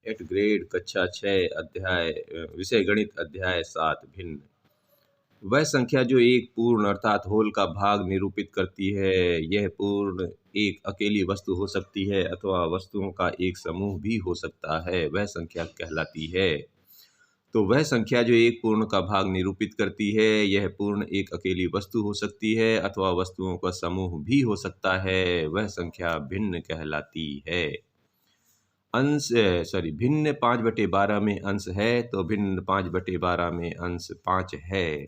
Eight grade कक्षा 6 अध्याय विषय गणित अध्याय 7 भिन्न। वह संख्या जो एक पूर्ण अर्थात होल का भाग निरूपित करती है, यह पूर्ण एक अकेली वस्तु हो सकती है अथवा वस्तुओं का एक समूह भी हो सकता है, वह संख्या कहलाती है। तो वह संख्या जो एक पूर्ण का भाग निरूपित करती है, यह पूर्ण एक अकेली वस्तु हो सकती है अथवा वस्तुओं का समूह भी हो सकता है, वह संख्या भिन्न कहलाती है। भिन्न 5/12 में अंश है, तो भिन्न 5/12 में अंश 5 है।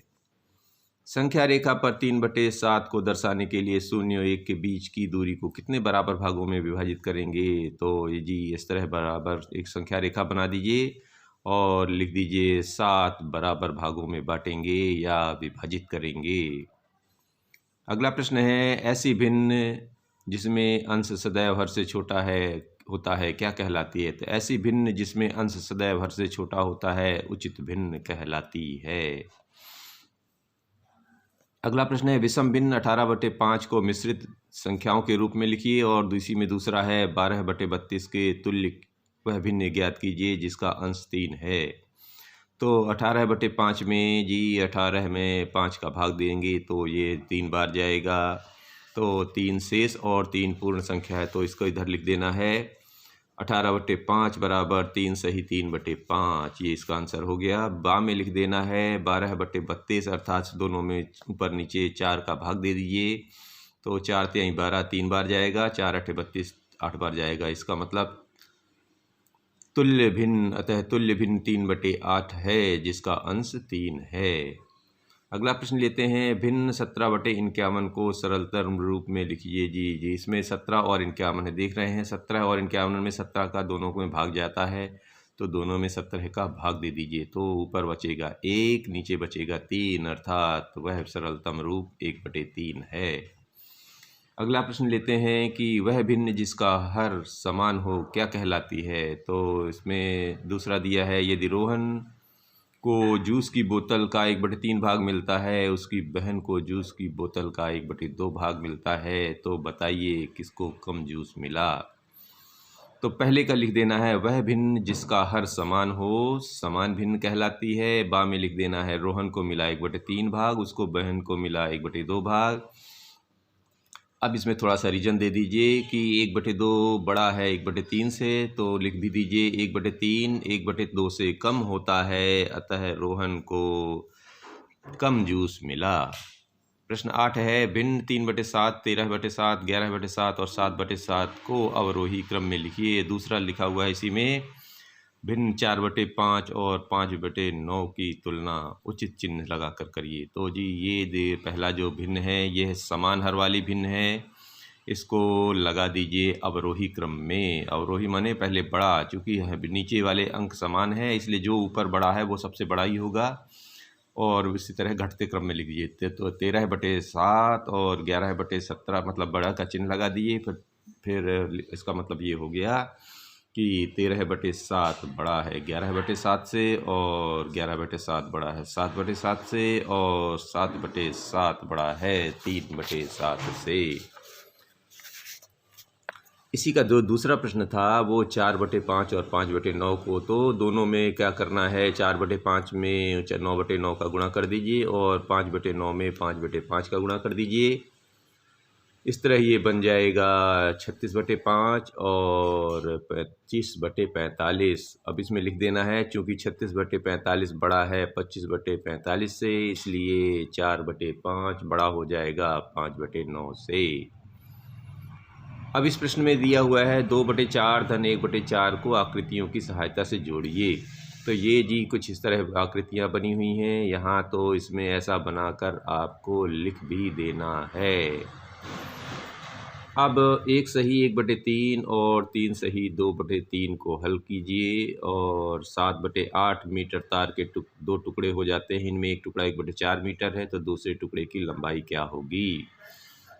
संख्या रेखा पर 3/7 को दर्शाने के लिए 0 और 1 के बीच की दूरी को कितने बराबर भागों में विभाजित करेंगे? तो ये जी इस तरह बराबर एक संख्या रेखा बना दीजिए और लिख दीजिए 7 बराबर भागों में बांटेंगे या विभाजित करेंगे। अगला प्रश्न है, ऐसी भिन्न जिसमें अंश सदैव हर से छोटा होता है क्या कहलाती है? तो ऐसी भिन्न जिसमें अंश सदैव हर से छोटा होता है उचित भिन्न कहलाती है। अगला प्रश्न है, विषम भिन्न 18/5 को मिश्रित संख्याओं के रूप में लिखिए और दूसरा है 12/32 के तुल्य वह भिन्न ज्ञात कीजिए जिसका अंश 3 है। तो 18/5 में जी 18 में 5 का भाग देंगे तो ये 3 बार जाएगा, तो 3 शेष और 3 पूर्ण संख्या है, तो इसको इधर लिख देना है 18/5 बराबर 3 सही 3/5, ये इसका आंसर हो गया। बा में लिख देना है 12/32 अर्थात दोनों में ऊपर नीचे 4 का भाग दे दीजिए, तो 4 × 12 3 बार जाएगा, 4 × 8 = 32 8 बार जाएगा। इसका मतलब तुल्य भिन्न, अतः तुल्य भिन्न 3/8 है जिसका अंश 3 है। अगला प्रश्न लेते हैं, भिन्न 17/51 को सरलतर रूप में लिखिए जी। इसमें 17 और 51 है, देख रहे हैं 17 और 51 में 17 का दोनों में भाग जाता है, तो दोनों में 17 का भाग दे दीजिए, तो ऊपर बचेगा 1 नीचे बचेगा 3 अर्थात वह सरलतम रूप 1/3 है। अगला प्रश्न लेते हैं कि वह भिन्न जिसका हर समान हो क्या कहलाती है? तो इसमें दूसरा दिया है, यदि रोहन को जूस की बोतल का 1/3 भाग मिलता है, उसकी बहन को जूस की बोतल का 1/2 भाग मिलता है, तो बताइए किसको कम जूस मिला? तो पहले का लिख देना है, वह भिन्न जिसका हर समान हो समान भिन्न कहलाती है। बा में लिख देना है, रोहन को मिला 1/3 भाग, उसको बहन को मिला 1/2 भाग। अब इसमें थोड़ा सा रीजन दे दीजिए कि 1/2 बड़ा है 1/3 से, तो लिख भी दीजिए 1/3 1/2 से कम होता है, अतः रोहन को कम जूस मिला। प्रश्न 8 है, भिन्न 3/7 13/7 11/7 और 7/7 को अवरोही क्रम में लिखिए। दूसरा लिखा हुआ है इसी में, भिन्न 4/5 और 5/9 की तुलना उचित चिन्ह लगा कर करिए। तो जी ये पहला जो भिन्न है यह समान हर वाली भिन्न है, इसको लगा दीजिए अवरोही क्रम में। अवरोही माने पहले बड़ा, चूँकि नीचे वाले अंक समान है इसलिए जो ऊपर बड़ा है वो सबसे बड़ा ही होगा, और इसी तरह घटते क्रम में लिख दीजिए। तो 13/7 और 11/17 मतलब बड़ा का चिन्ह लगा दिए। फिर इसका मतलब ये हो गया कि 13/7 बड़ा है 11/7 से, और 11/7 बड़ा है 7/7 से, और 7/7 बड़ा है 3/7 से। इसी का जो दूसरा प्रश्न था वो 4/5 और 5/9 को, तो दोनों में क्या करना है, 4/5 में 9/9 का गुणा कर दीजिए और 5/9 में 5/5 का गुणा कर दीजिए। इस तरह ये बन जाएगा 36/5 और 25/45। अब इसमें लिख देना है, चूँकि 36/45 बड़ा है 25/45 से, इसलिए 4/5 बड़ा हो जाएगा 5/9 से। अब इस प्रश्न में दिया हुआ है 2/4 धन 1/4 को आकृतियों की सहायता से जोड़िए। तो ये जी कुछ इस तरह आकृतियाँ बनी हुई हैं यहाँ, तो इसमें ऐसा बनाकर आपको लिख भी देना है। अब 1 सही 1/3 और 3 सही 2/3 को हल कीजिए और 7/8 मीटर तार के दो टुकड़े हो जाते हैं। इनमें एक टुकड़ा 1/4 मीटर है, तो दूसरे टुकड़े की लंबाई क्या होगी?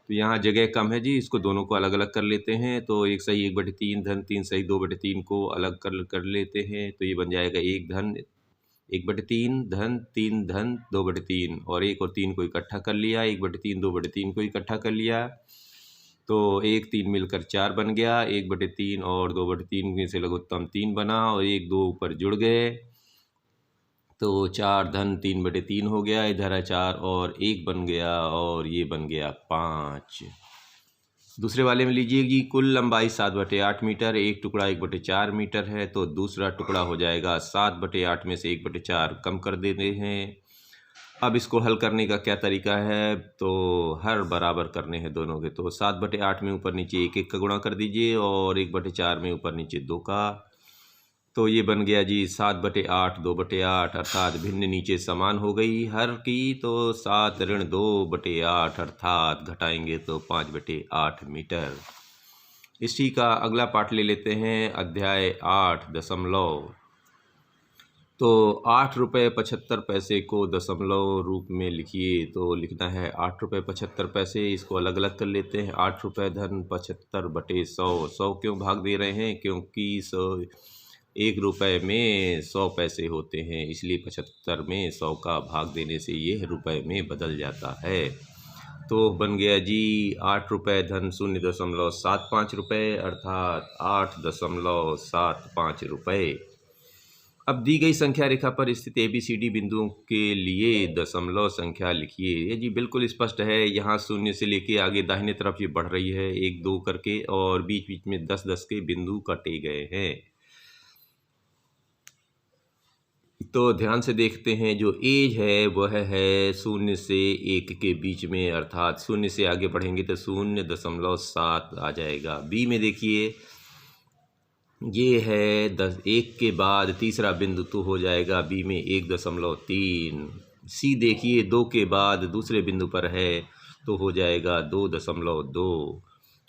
तो यहाँ जगह कम है जी, इसको दोनों को अलग अलग कर लेते हैं। तो 1 सही 1/3 धन 3 सही 2/3 को अलग कर लेते हैं, तो ये बन जाएगा 1 धन 1/3 धन 3 धन 2/3, और 1 और 3 को इकट्ठा कर लिया, 1/3 2/3 को इकट्ठा कर लिया, तो 1 3 मिलकर 4 बन गया, 1/3 और 2/3 में से लघुत्तम 3 बना और 1 2 ऊपर जुड़ गए, तो 4 धन 3/3 हो गया, इधर है 4 और 1 बन गया और ये बन गया 5। दूसरे वाले में लीजिए कि कुल लंबाई 7/8 मीटर, एक टुकड़ा 1/4 मीटर है, तो दूसरा टुकड़ा हो जाएगा 7/8 में से 1/4 कम कर देते हैं। अब इसको हल करने का क्या तरीका है, तो हर बराबर करने हैं दोनों के, तो 7/8 में ऊपर नीचे 1 का गुणा कर दीजिए और 1/4 में ऊपर नीचे 2 का, तो ये बन गया जी 7/8 2/8 अर्थात भिन्न नीचे समान हो गई हर की, तो 7 ऋण 2/8 अर्थात घटाएंगे तो 5/8 मीटर। इसी का अगला पाठ ले लेते हैं, अध्याय 8 दशमलव। तो 8 रुपये 75 पैसे को दशमलव रूप में लिखिए, तो लिखना है 8 रुपये 75 पैसे। इसको अलग अलग कर लेते हैं, 8 रुपये धन 75/100। 100 क्यों भाग दे रहे हैं, क्योंकि 1 रुपये में 100 पैसे होते हैं, इसलिए 75 में 100 का भाग देने से ये रुपये में बदल जाता है। तो बन गया जी 8 रुपये धन 0.75 रुपये अर्थात 8.75 रुपये। अब दी गई संख्या रेखा पर स्थित ABCD बिंदुओं के लिए दशमलव संख्या लिखिए। ये जी बिल्कुल स्पष्ट है, यहाँ 0 से लेके आगे दाहिने तरफ ये बढ़ रही है 1 2 करके, और बीच बीच में 10 के बिंदु कटे गए हैं। तो ध्यान से देखते हैं, जो एज है वह है 0 से 1 के बीच में, अर्थात 0 से आगे बढ़ेंगे तो 0.7 आ जाएगा। बी में देखिए ये है 1 के बाद तीसरा बिंदु तो हो जाएगा बी में 1.3। सी देखिए 2 के बाद दूसरे बिंदु पर है तो हो जाएगा 2.2,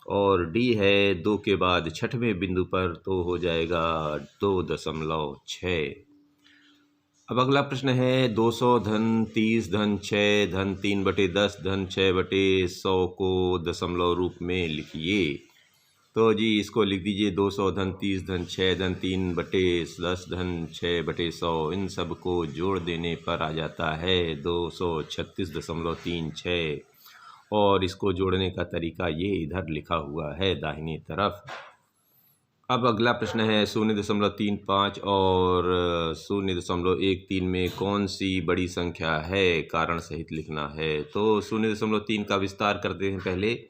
और डी है 2 के बाद छठवें बिंदु पर तो हो जाएगा 2.6। अब अगला प्रश्न है 200 धन 30 धन 6 धन 3/10 धन 6/100 को दशमलव रूप में लिखिए। तो जी इसको लिख दीजिए 200 धन 30 धन 6 धन 3/10 धन 6/100, इन सब को जोड़ देने पर आ जाता है 236.36, और इसको जोड़ने का तरीका ये इधर लिखा हुआ है दाहिनी तरफ। अब अगला प्रश्न है 0.35 और 0.13 में कौन सी बड़ी संख्या है, कारण सहित लिखना है। तो 0.3 का विस्तार करते हैं पहले,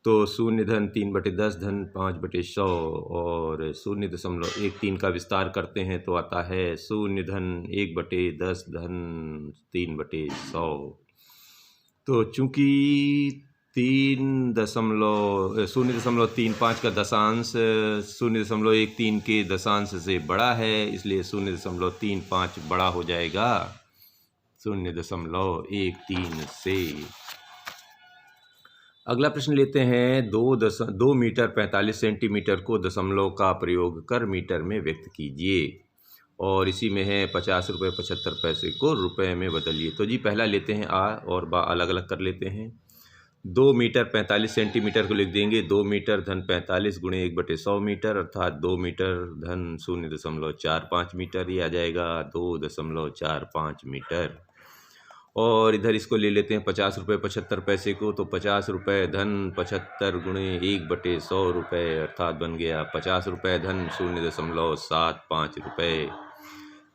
तो 0 धन 3/10 धन 5/100, और 0.13 का विस्तार करते हैं तो आता है 0 धन 1/10 धन 3/100। तो चूँकि 0.35 का दशांश 0.13 के दशांश से बड़ा है, इसलिए 0.35 बड़ा हो जाएगा 0.13 से। अगला प्रश्न लेते हैं 2 मीटर 45 सेंटीमीटर को दशमलव का प्रयोग कर मीटर में व्यक्त कीजिए, और इसी में है 50 रुपये 75 पैसे को रुपए में बदलिए। तो जी पहला लेते हैं आ और बा अलग अलग कर लेते हैं। 2 मीटर 45 सेंटीमीटर को लिख देंगे 2 मीटर धन 45 गुणे 1/100 मीटर, अर्थात 2 मीटर धन 0.45 मीटर, ये आ जाएगा 2.45 मीटर। और इधर इसको ले लेते हैं 50 रुपये 75 पैसे को, तो 50 रुपये धन 75 गुणे 1/100 रुपये, अर्थात बन गया 50 रुपये धन 0.75 रुपये।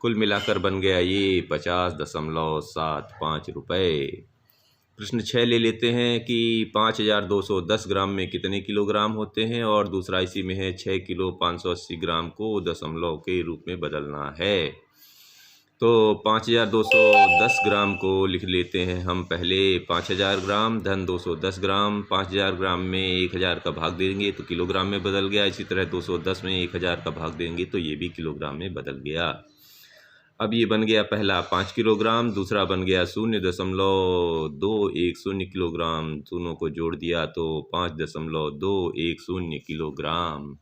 कुल मिलाकर बन गया ये 50.75 रुपये। प्रश्न 6 ले लेते हैं कि 5210 ग्राम में कितने किलोग्राम होते हैं, और दूसरा इसी में है 6 किलो 580 ग्राम को दशमलव के रूप में बदलना है। तो 5210 ग्राम को लिख लेते हैं हम पहले 5000 ग्राम धन 210 ग्राम। 5000 ग्राम में 1000 का भाग देंगे तो किलोग्राम में बदल गया, इसी तरह 210 में 1000 का भाग देंगे तो ये भी किलोग्राम में बदल गया। अब ये बन गया पहला 5 किलोग्राम, दूसरा बन गया 0.210 किलोग्राम, दोनों को जोड़ दिया तो 5.210 किलोग्राम।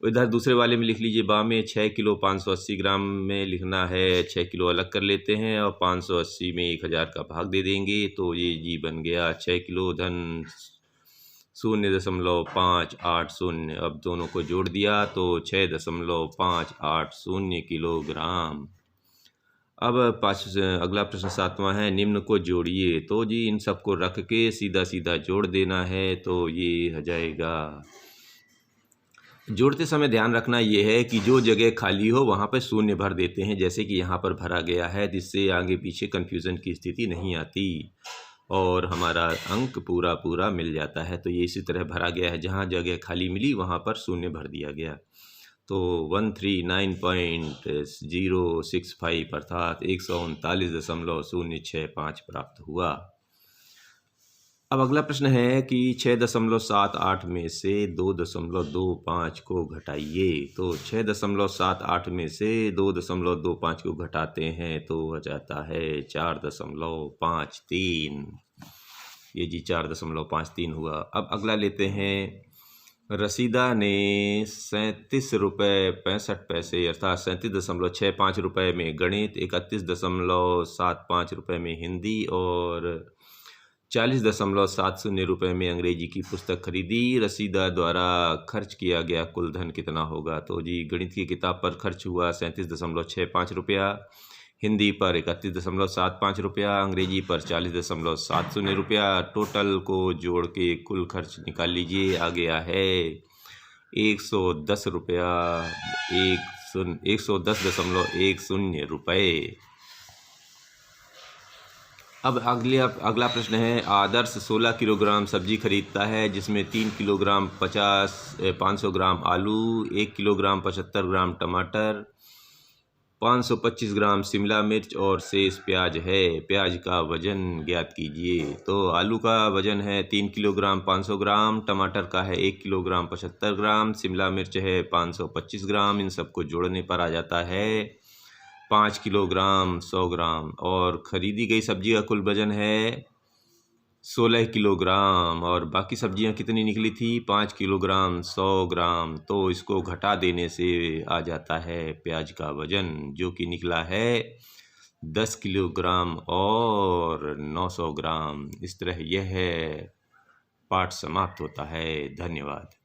इधर दूसरे वाले में लिख लीजिए बा में 6 किलो 580 ग्राम में लिखना है, 6 किलो अलग कर लेते हैं और 580 में 1000 का भाग दे देंगे, तो ये जी बन गया 6 किलो धन 0.580। अब दोनों को जोड़ दिया तो 6.580 किलोग्राम। अब अगला प्रश्न 7वां है, निम्न को जोड़िए। तो जी इन सबको रख के सीधा सीधा जोड़ देना है, तो ये हो जाएगा। जोड़ते समय ध्यान रखना ये है कि जो जगह खाली हो वहाँ पर शून्य भर देते हैं, जैसे कि यहाँ पर भरा गया है, जिससे आगे पीछे कन्फ्यूज़न की स्थिति नहीं आती और हमारा अंक पूरा पूरा मिल जाता है। तो ये इसी तरह भरा गया है, जहाँ जगह खाली मिली वहाँ पर शून्य भर दिया गया। तो 139.065 अर्थात 139.065 प्राप्त हुआ। अब अगला प्रश्न है कि 6.78 में से 2.25 को घटाइए। तो 6.78 में से 2.25 को घटाते हैं तो हो जाता है 4.53। ये जी 4.53 हुआ। अब अगला लेते हैं, रसीदा ने 37 रुपये 65 पैसे अर्थात 37.65 रुपये में गणित, 31.75 रुपये में हिंदी और 40.70 रुपये में अंग्रेजी की पुस्तक खरीदी। रसीदा द्वारा खर्च किया गया कुल धन कितना होगा? तो जी गणित की किताब पर खर्च हुआ 37.65 रुपया, हिंदी पर 31.75 रुपया, अंग्रेजी पर 40.70 रुपया। टोटल को जोड़ के कुल खर्च निकाल लीजिए। आ गया है 110 रुपया 110.10 रुपये। अब अगला प्रश्न है, आदर्श 16 किलोग्राम सब्जी खरीदता है, जिसमें 3 किलोग्राम 500 ग्राम आलू, 1 किलोग्राम 75 ग्राम टमाटर, 525 ग्राम शिमला मिर्च और शेष प्याज है। प्याज का वजन ज्ञात कीजिए। तो आलू का वजन है 3 किलोग्राम 500 ग्राम, टमाटर का है 1 किलोग्राम 75 ग्राम, शिमला मिर्च है 525 ग्राम। इन सबको जोड़ने पर आ जाता है 5 किलोग्राम 100 ग्राम और ख़रीदी गई सब्जी का कुल वजन है 16 किलोग्राम और बाकी सब्जियां कितनी निकली थी? 5 किलोग्राम 100 ग्राम। तो इसको घटा देने से आ जाता है प्याज का वजन, जो कि निकला है 10 किलोग्राम और 900 ग्राम। इस तरह यह पाठ समाप्त होता है। धन्यवाद।